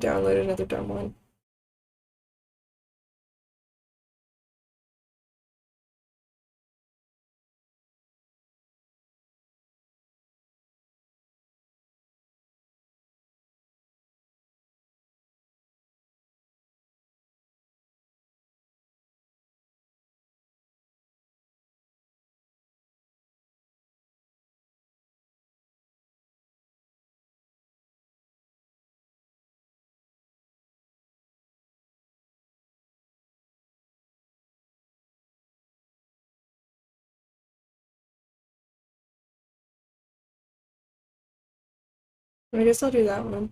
Download another dumb one. I guess I'll do that one.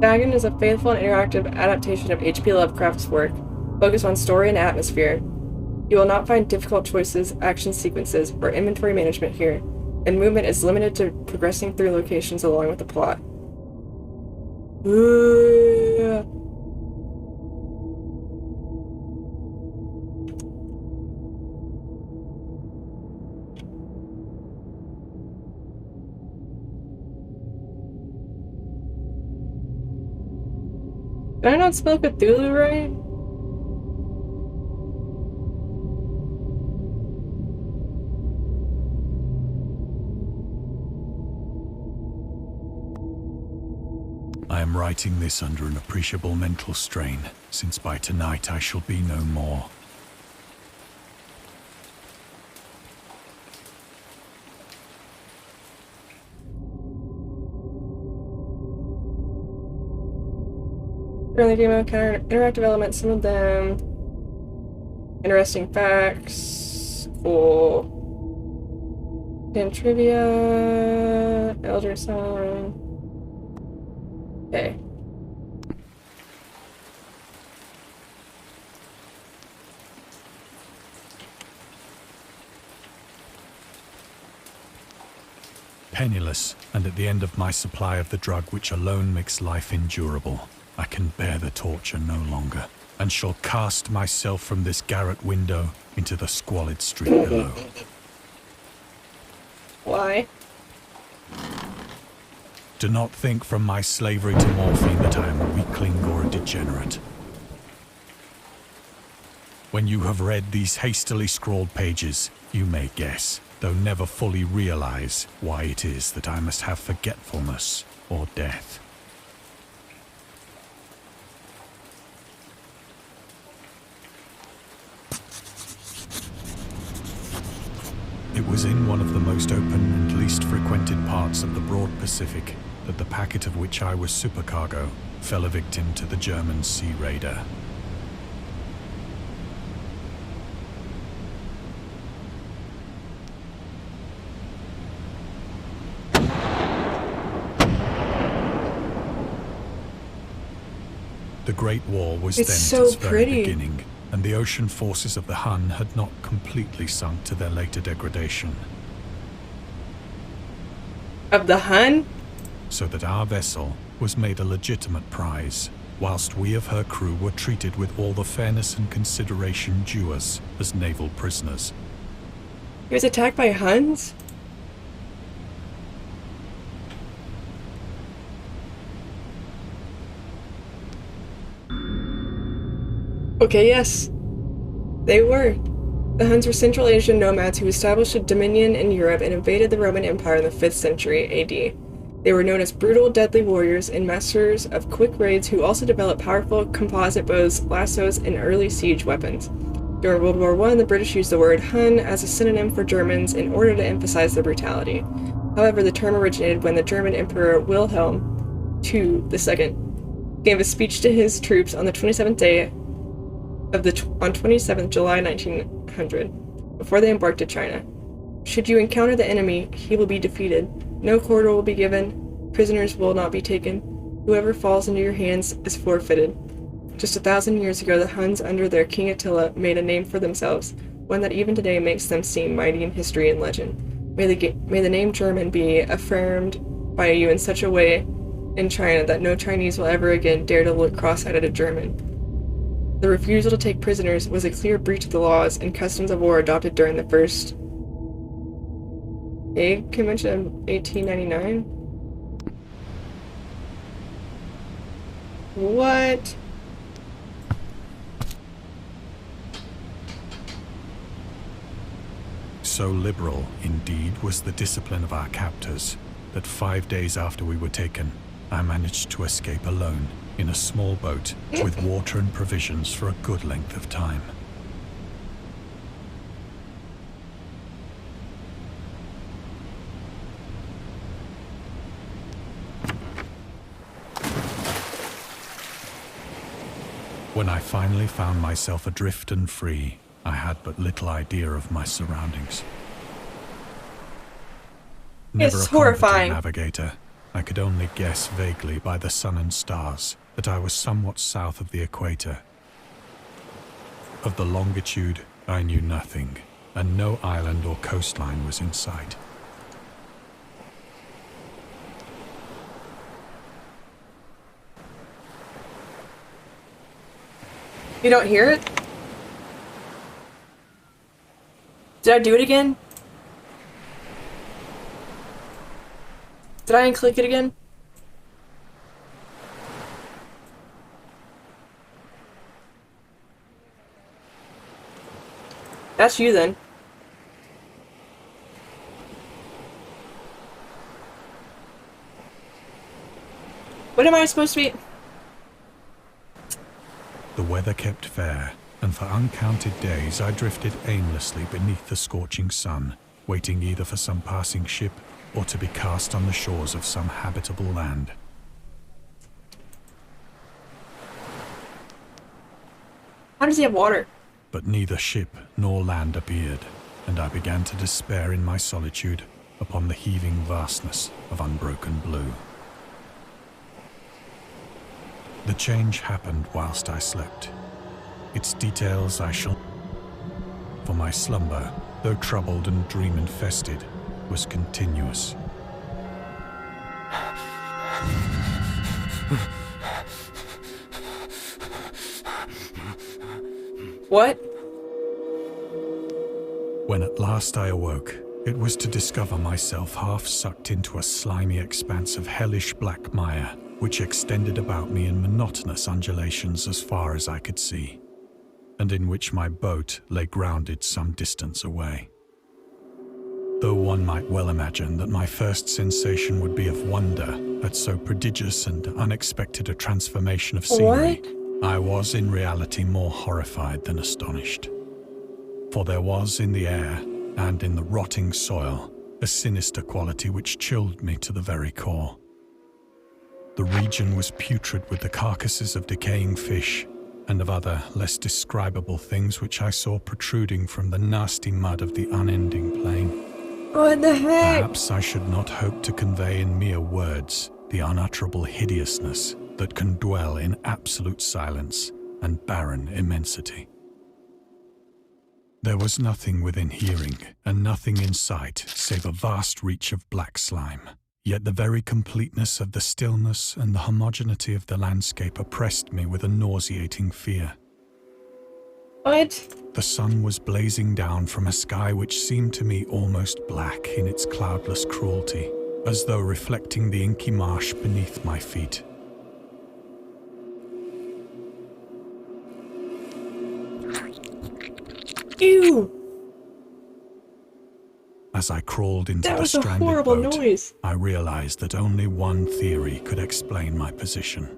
Dagon is a faithful and interactive adaptation of H.P. Lovecraft's work, focused on story and atmosphere. You will not find difficult choices, action sequences, or inventory management here, and movement is limited to progressing through locations along with the plot. Did I not spell Cthulhu right? I am writing this under an appreciable mental strain, since by tonight I shall be no more. Early game encounter interactive elements, some of them interesting facts, cool. And trivia, Elder Song. Okay. Penniless, and at the end of my supply of the drug which alone makes life endurable, I can bear the torture no longer, and shall cast myself from this garret window into the squalid street below. Why? Do not think from my slavery to morphine that I am a weakling or a degenerate. When you have read these hastily scrawled pages, you may guess, though never fully realize, why it is that I must have forgetfulness or death. It was in one of the most open and least frequented parts of the broad Pacific that the packet of which I was supercargo fell a victim to the German sea raider. The Great War was then so at its very pretty. beginning, and the ocean forces of the Hun had not completely sunk to their later degradation. Of the Hun? So that our vessel was made a legitimate prize, whilst we of her crew were treated with all the fairness and consideration due us as naval prisoners. He was attacked by Huns? Okay, yes. They were. The Huns were Central Asian nomads who established a dominion in Europe and invaded the Roman Empire in the 5th century AD. They were known as brutal, deadly warriors and masters of quick raids who also developed powerful composite bows, lassos, and early siege weapons. During World War I, the British used the word Hun as a synonym for Germans in order to emphasize their brutality. However, the term originated when the German Emperor Wilhelm II gave a speech to his troops on the 27th day on 27th July 1900, before they embarked to China. Should you encounter the enemy, he will be defeated. No quarter will be given. Prisoners will not be taken. Whoever falls into your hands is forfeited. Just 1,000 years ago, the Huns, under their King Attila, made a name for themselves, one that even today makes them seem mighty in history and legend. May the name German be affirmed by you in such a way in China that no Chinese will ever again dare to look cross-eyed at a German. The refusal to take prisoners was a clear breach of the laws and customs of war adopted during the First Hague Convention of 1899? What? So liberal, indeed, was the discipline of our captors, that 5 days after we were taken, I managed to escape alone, in a small boat, with water and provisions for a good length of time. When I finally found myself adrift and free, I had but little idea of my surroundings. Never It's a competent horrifying. navigator, I could only guess vaguely by the sun and stars that I was somewhat south of the equator. Of the longitude, I knew nothing, and no island or coastline was in sight. You don't hear it? Did I do it again? Did I unclick it again? That's you then. What am I supposed to be? The weather kept fair, and for uncounted days I drifted aimlessly beneath the scorching sun, waiting either for some passing ship or to be cast on the shores of some habitable land. How does he have water? But neither ship nor land appeared, and I began to despair in my solitude upon the heaving vastness of unbroken blue. The change happened whilst I slept. Its details I shall... For my slumber, though troubled and dream-infested, was continuous. What? When at last I awoke, it was to discover myself half sucked into a slimy expanse of hellish black mire, which extended about me in monotonous undulations as far as I could see, and in which my boat lay grounded some distance away. Though one might well imagine that my first sensation would be of wonder at so prodigious and unexpected a transformation of scenery, I was in reality more horrified than astonished. For there was in the air and in the rotting soil a sinister quality which chilled me to the very core. The region was putrid with the carcasses of decaying fish and of other less describable things which I saw protruding from the nasty mud of the unending plain. What the heck? Perhaps I should not hope to convey in mere words the unutterable hideousness that can dwell in absolute silence and barren immensity. There was nothing within hearing and nothing in sight save a vast reach of black slime. Yet the very completeness of the stillness and the homogeneity of the landscape oppressed me with a nauseating fear. What? The sun was blazing down from a sky which seemed to me almost black in its cloudless cruelty, as though reflecting the inky marsh beneath my feet. Ew! As I crawled into That the was a stranded horrible boat, noise. I realized that only one theory could explain my position.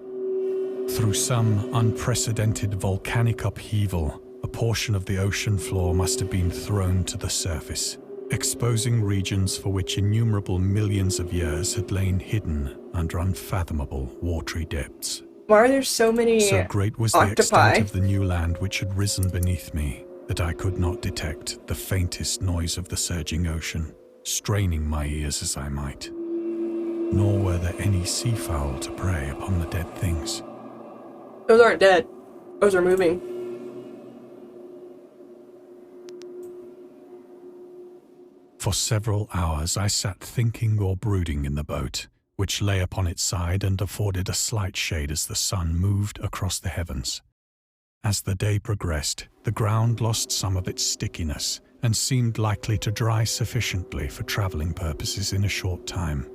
Through some unprecedented volcanic upheaval, a portion of the ocean floor must have been thrown to the surface, exposing regions for which innumerable millions of years had lain hidden under unfathomable watery depths. Why are there so many So great was the octopi? extent of the new land which had risen beneath me that I could not detect the faintest noise of the surging ocean, straining my ears as I might. Nor were there any seafowl to prey upon the dead things. Those aren't dead. Those are moving. For several hours I sat thinking or brooding in the boat, which lay upon its side and afforded a slight shade as the sun moved across the heavens. As the day progressed, the ground lost some of its stickiness and seemed likely to dry sufficiently for traveling purposes in a short time.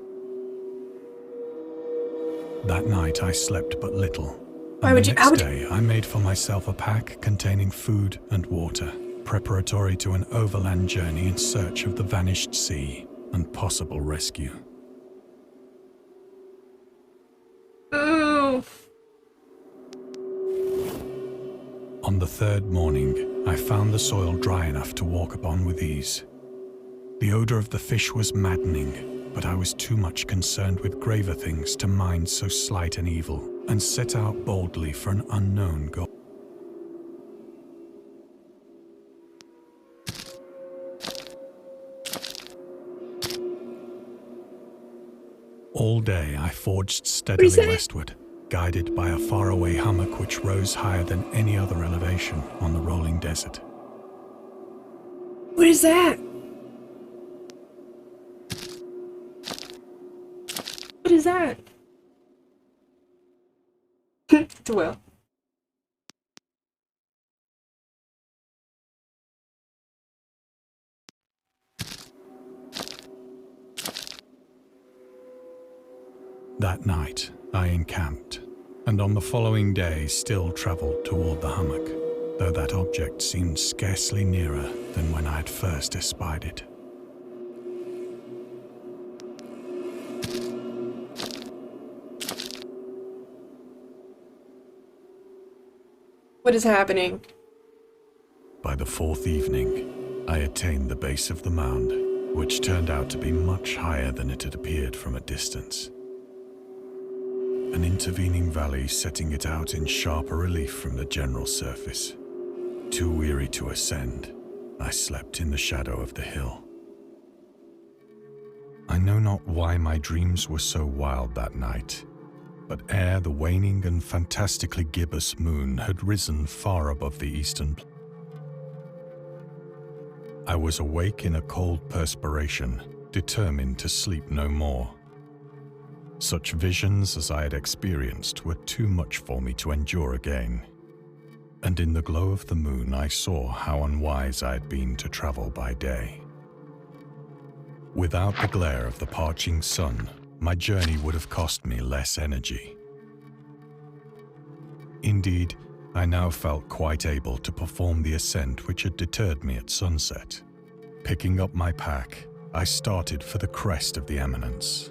That night I slept but little, and the next day I made for myself a pack containing food and water, preparatory to an overland journey in search of the vanished sea and possible rescue. Ooh. On the third morning, I found the soil dry enough to walk upon with ease. The odor of the fish was maddening, but I was too much concerned with graver things to mind so slight an evil, and set out boldly for an unknown goal. All day I forged steadily westward, guided by a faraway hummock which rose higher than any other elevation on the rolling desert. What is that? What is that? It's a whale. That night, I encamped, and on the following day still travelled toward the hummock, though that object seemed scarcely nearer than when I had first espied it. What is happening? By the fourth evening, I attained the base of the mound, which turned out to be much higher than it had appeared from a distance. An intervening valley setting it out in sharper relief from the general surface. Too weary to ascend, I slept in the shadow of the hill. I know not why my dreams were so wild that night, but ere the waning and fantastically gibbous moon had risen far above the eastern plain, I was awake in a cold perspiration, determined to sleep no more. Such visions as I had experienced were too much for me to endure again, and in the glow of the moon I saw how unwise I had been to travel by day. Without the glare of the parching sun, my journey would have cost me less energy. Indeed, I now felt quite able to perform the ascent which had deterred me at sunset. Picking up my pack, I started for the crest of the eminence.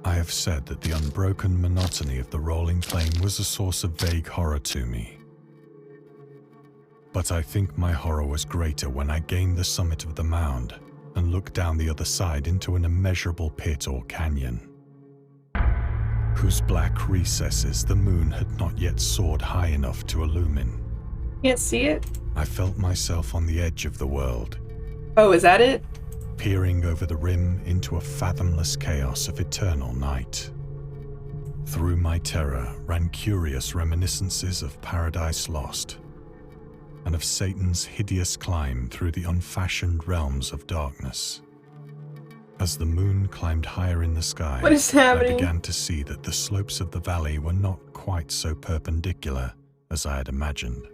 I have said that the unbroken monotony of the rolling plain was a source of vague horror to me. But I think my horror was greater when I gained the summit of the mound and looked down the other side into an immeasurable pit or canyon, whose black recesses the moon had not yet soared high enough to illumine. Can't see it? I felt myself on the edge of the world, Oh, is that it? peering over the rim into a fathomless chaos of eternal night. Through my terror ran curious reminiscences of Paradise Lost, and of Satan's hideous climb through the unfashioned realms of darkness. As the moon climbed higher in the sky, What is happening? I began to see that the slopes of the valley were not quite so perpendicular as I had imagined.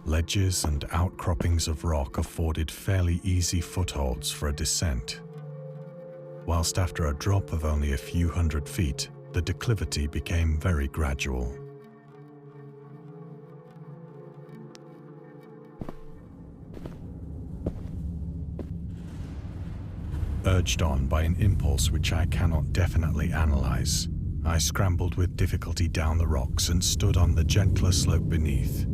Ledges and outcroppings of rock afforded fairly easy footholds for a descent. whilst after a drop of only a few hundred feet, the declivity became very gradual. Urged on by an impulse which I cannot definitely analyze, I scrambled with difficulty down the rocks and stood on the gentler slope beneath,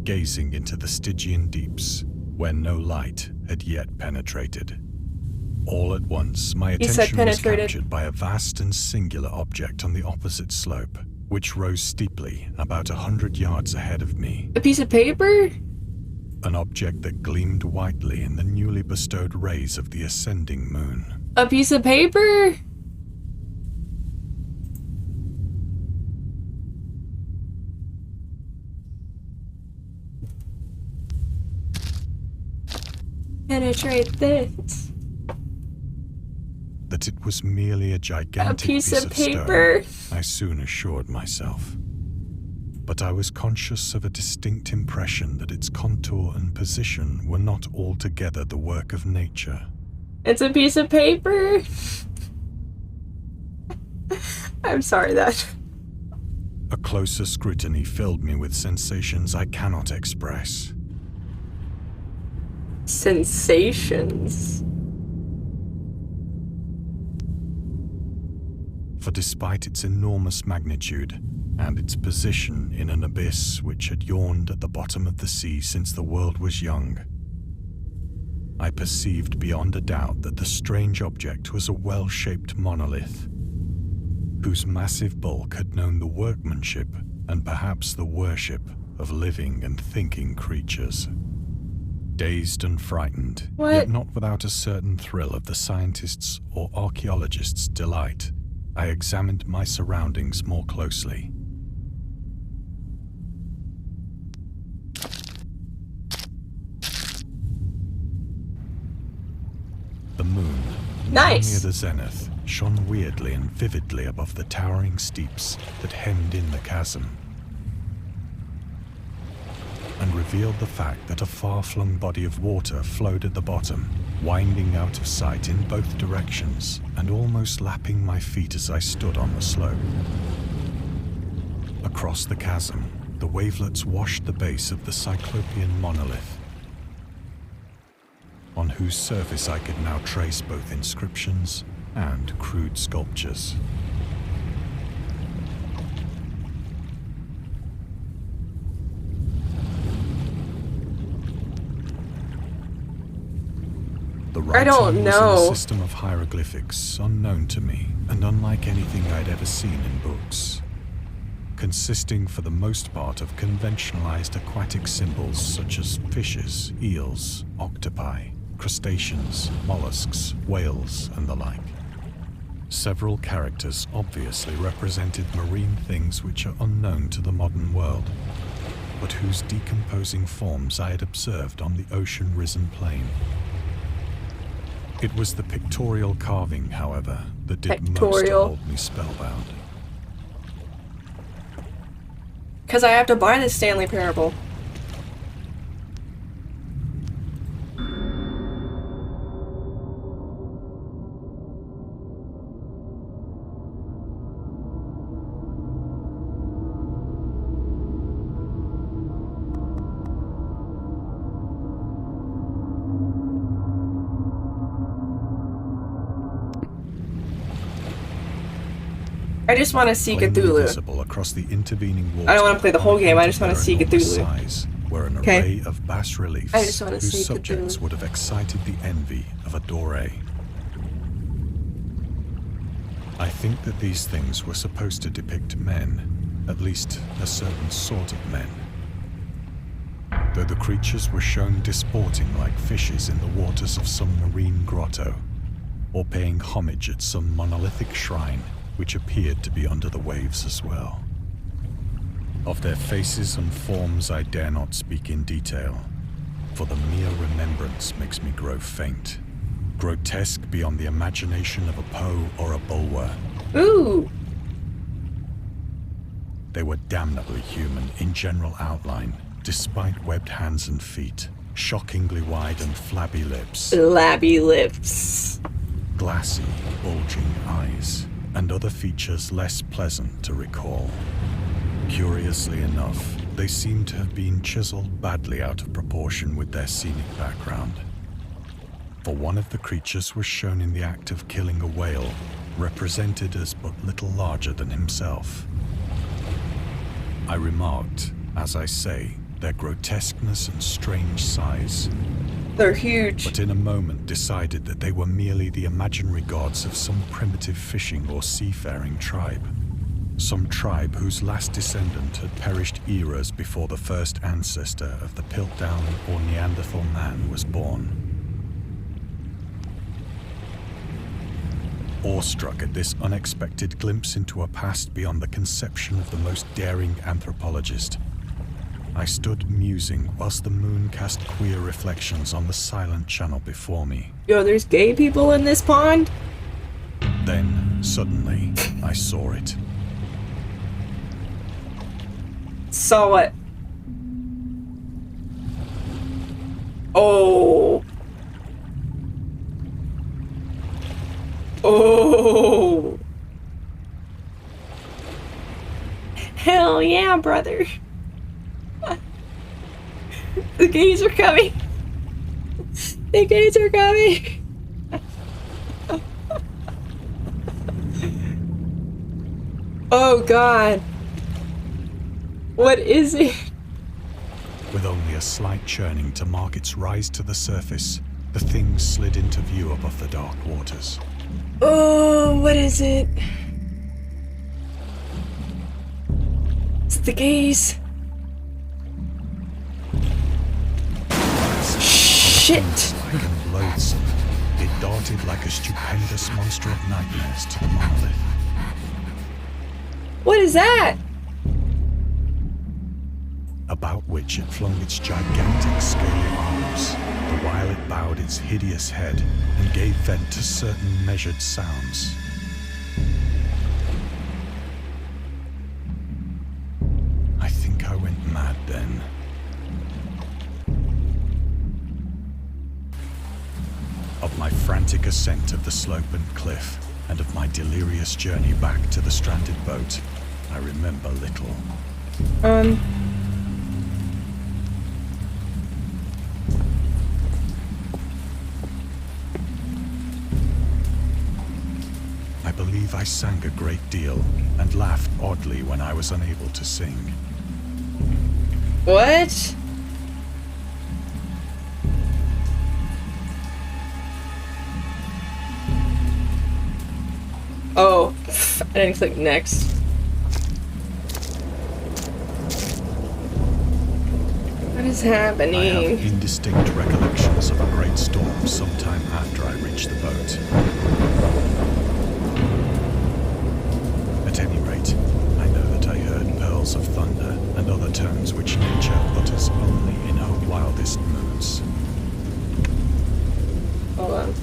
gazing into the Stygian deeps, where no light had yet penetrated. All at once, my attention was captured by a vast and singular object on the opposite slope, which rose steeply about 100 yards ahead of me. A piece of paper? An object that gleamed whitely in the newly bestowed rays of the ascending moon. A piece of paper? Penetrate this. That it was merely a gigantic piece of paper. Stone, I soon assured myself. But I was conscious of a distinct impression that its contour and position were not altogether the work of nature. It's a piece of paper? I'm sorry that. A closer scrutiny filled me with sensations I cannot express. Sensations? For despite its enormous magnitude, and its position in an abyss which had yawned at the bottom of the sea since the world was young, I perceived beyond a doubt that the strange object was a well-shaped monolith, whose massive bulk had known the workmanship and perhaps the worship of living and thinking creatures. Dazed and frightened, yet not without a certain thrill of the scientist's or archaeologist's delight, I examined my surroundings more closely. The moon, near the zenith, shone weirdly and vividly above the towering steeps that hemmed in the chasm, and revealed the fact that a far-flung body of water flowed at the bottom, winding out of sight in both directions and almost lapping my feet as I stood on the slope. Across the chasm, the wavelets washed the base of the Cyclopean monolith, on whose surface I could now trace both inscriptions and crude sculptures. The writing was in a system of hieroglyphics unknown to me and unlike anything I'd ever seen in books, consisting for the most part of conventionalized aquatic symbols such as fishes, eels, octopi, crustaceans, mollusks, whales, and the like. Several characters obviously represented marine things which are unknown to the modern world, but whose decomposing forms I had observed on the ocean-risen plain. It was the pictorial carving, however, that did most to hold me spellbound. Because I have to buy this Stanley Parable. I just want to see Cthulhu. Across the intervening water, I don't want to play the whole game, I just want to see Cthulhu. Size were an array of bas-reliefs whose subjects would have excited the envy of a doré. I think that these things were supposed to depict men, at least a certain sort of men. Though the creatures were shown disporting like fishes in the waters of some marine grotto, or paying homage at some monolithic shrine which appeared to be under the waves as well. Of their faces and forms I dare not speak in detail, for the mere remembrance makes me grow faint, grotesque beyond the imagination of a Poe or a Bulwer. Ooh! They were damnably human in general outline, despite webbed hands and feet, shockingly wide and flabby lips. Flabby lips. glassy, bulging eyes, and other features less pleasant to recall. Curiously enough, they seem to have been chiseled badly out of proportion with their scenic background. For one of the creatures was shown in the act of killing a whale, represented as but little larger than himself. I remarked, as I say, their grotesqueness and strange size. They're huge. But in a moment decided that they were merely the imaginary gods of some primitive fishing or seafaring tribe. Some tribe whose last descendant had perished eras before the first ancestor of the Piltdown or Neanderthal man was born. Awestruck at this unexpected glimpse into a past beyond the conception of the most daring anthropologist, I stood musing whilst the moon cast queer reflections on the silent channel before me. Yo, there's gay people in this pond? Then, suddenly, I saw it. Saw what? Oh. Oh. Hell yeah, brother. The gays are coming. The gays are coming. Oh God. What is it? With only a slight churning to mark its rise to the surface, the thing slid into view above the dark waters. Oh, what is it? It's the gays. Shit! Like and loathsome, it darted like a stupendous monster of nightmares to the monolith. What is that? About which it flung its gigantic scaly arms, the while it bowed its hideous head and gave vent to certain measured sounds. I think I went mad then. Of my frantic ascent of the slope and cliff, and of my delirious journey back to the stranded boat, I remember little. I believe I sang a great deal and laughed oddly when I was unable to sing. What? Oh, I didn't click next. What is happening? I have indistinct recollections of a great storm sometime after I reached the boat. At any rate, I know that I heard pearls of thunder and other tones which nature utters only in her wildest moods. Hold on.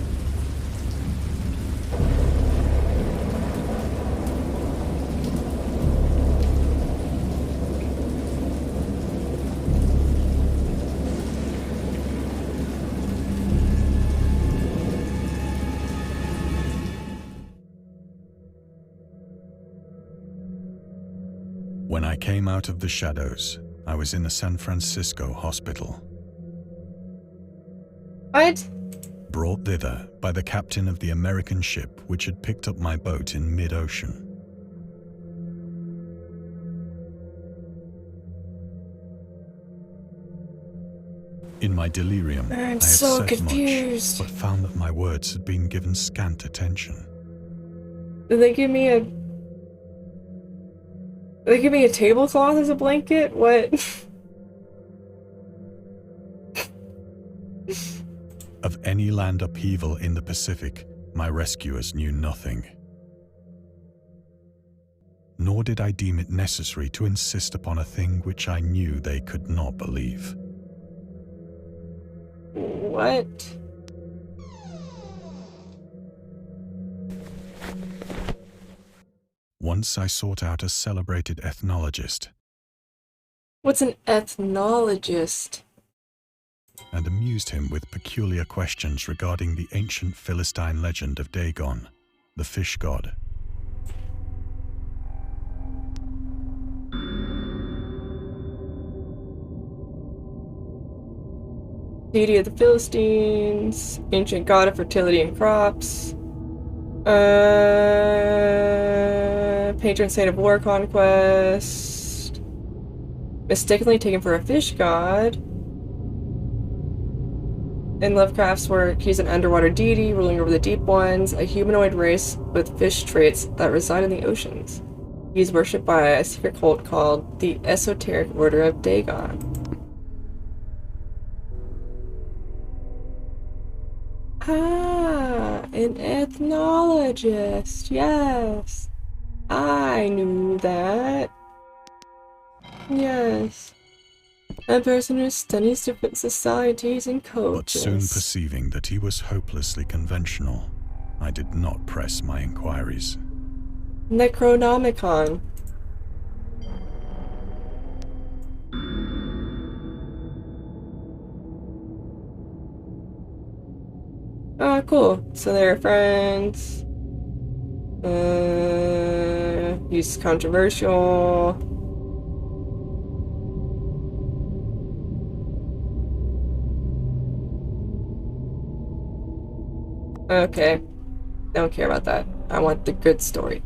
When I came out of the shadows, I was in a San Francisco hospital. What? Brought thither by the captain of the American ship which had picked up my boat in mid-ocean. In my delirium, I I'm had so said confused. much, but found that my words had been given scant attention. Did they give me a... Did they give me a tablecloth as a blanket? What? Of any land upheaval in the Pacific, my rescuers knew nothing. Nor did I deem it necessary to insist upon a thing which I knew they could not believe. What? Once I sought out a celebrated ethnologist. What's an ethnologist? An and amused him with peculiar questions regarding the ancient Philistine legend of Dagon, the fish god. Deity of the Philistines, ancient god of fertility and crops, patron saint of war conquest, mistakenly taken for a fish god. In Lovecraft's work, he's an underwater deity ruling over the deep ones, a humanoid race with fish traits that reside in the oceans. He's worshipped by a secret cult called the Esoteric Order of Dagon. Ah, an ethnologist. Yes. I knew that. Yes. A person who studies different societies and cultures. But soon perceiving that he was hopelessly conventional, I did not press my inquiries. Necronomicon. Ah, cool. So they're friends. He's controversial. Okay. Don't care about that. I want the good story.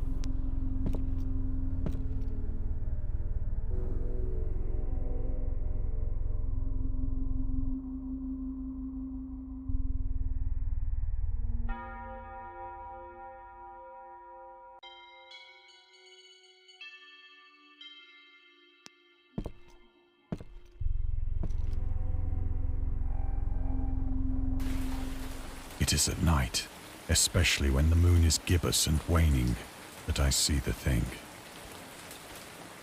It is at night, especially when the moon is gibbous and waning, that I see the thing.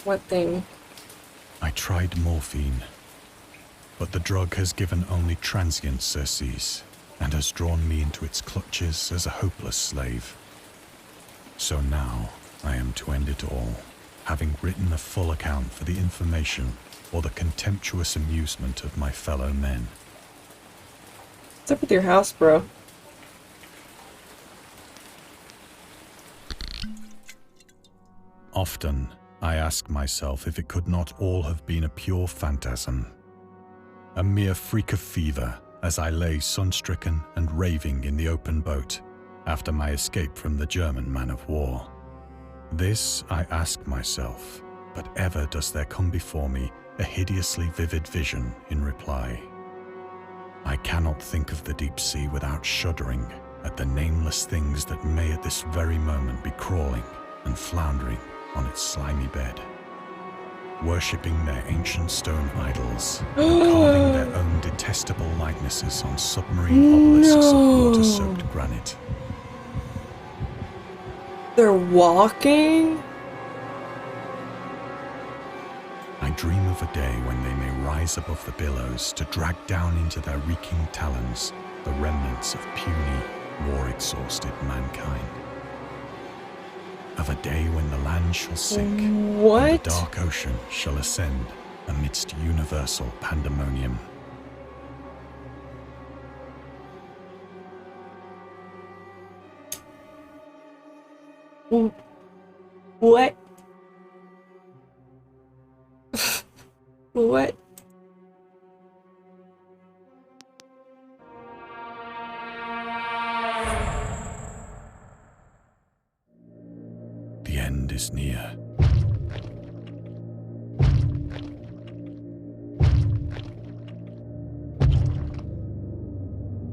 What thing? I tried morphine, but the drug has given only transient surcease and has drawn me into its clutches as a hopeless slave. So now I am to end it all, having written a full account for the information or the contemptuous amusement of my fellow men. What's up with your house, bro? Often, I ask myself if it could not all have been a pure phantasm. A mere freak of fever as I lay sun-stricken and raving in the open boat after my escape from the German man-of-war. This I ask myself, but ever does there come before me a hideously vivid vision in reply. I cannot think of the deep sea without shuddering at the nameless things that may at this very moment be crawling and floundering on its slimy bed, worshipping their ancient stone idols and carving their own detestable likenesses on submarine obelisks of water-soaked granite. They're walking? I dream of a day when they may rise above the billows to drag down into their reeking talons the remnants of puny, war-exhausted mankind. Of a day when the land shall sink and the dark ocean shall ascend amidst universal pandemonium. What? What? The end is near.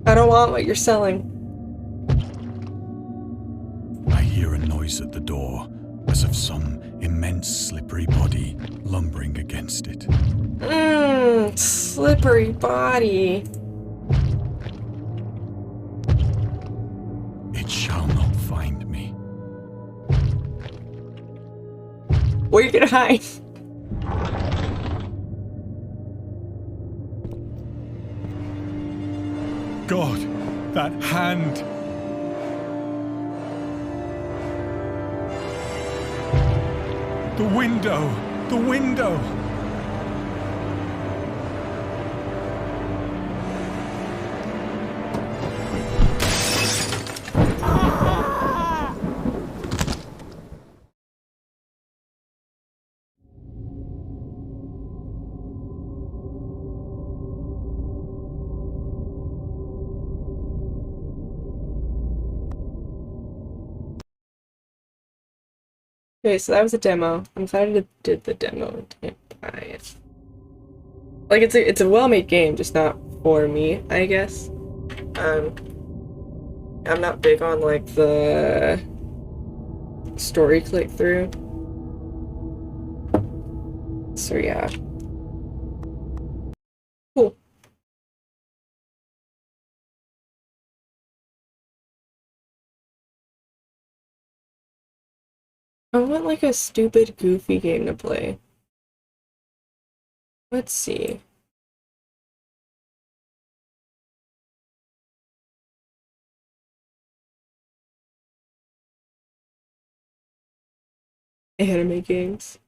I don't want what you're selling. I hear a noise at the door, as of some immense slippery body lumbering against it. Slippery body. It shall not find me. Where are you gonna hide? God, that hand! The window! The window! Okay, so that was a demo. I'm glad I did the demo. Didn't buy it. Like it's a well-made game, just not for me, I guess. Um, I'm not big on like the story click through. So yeah. Cool. I want like a stupid, goofy game to play. Let's see. Anime games.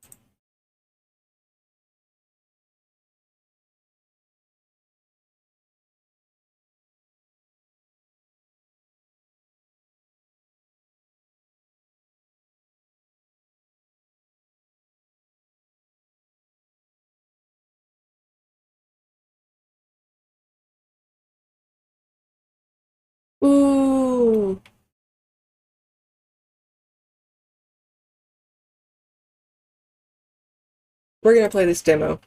Ooh. We're gonna play this demo.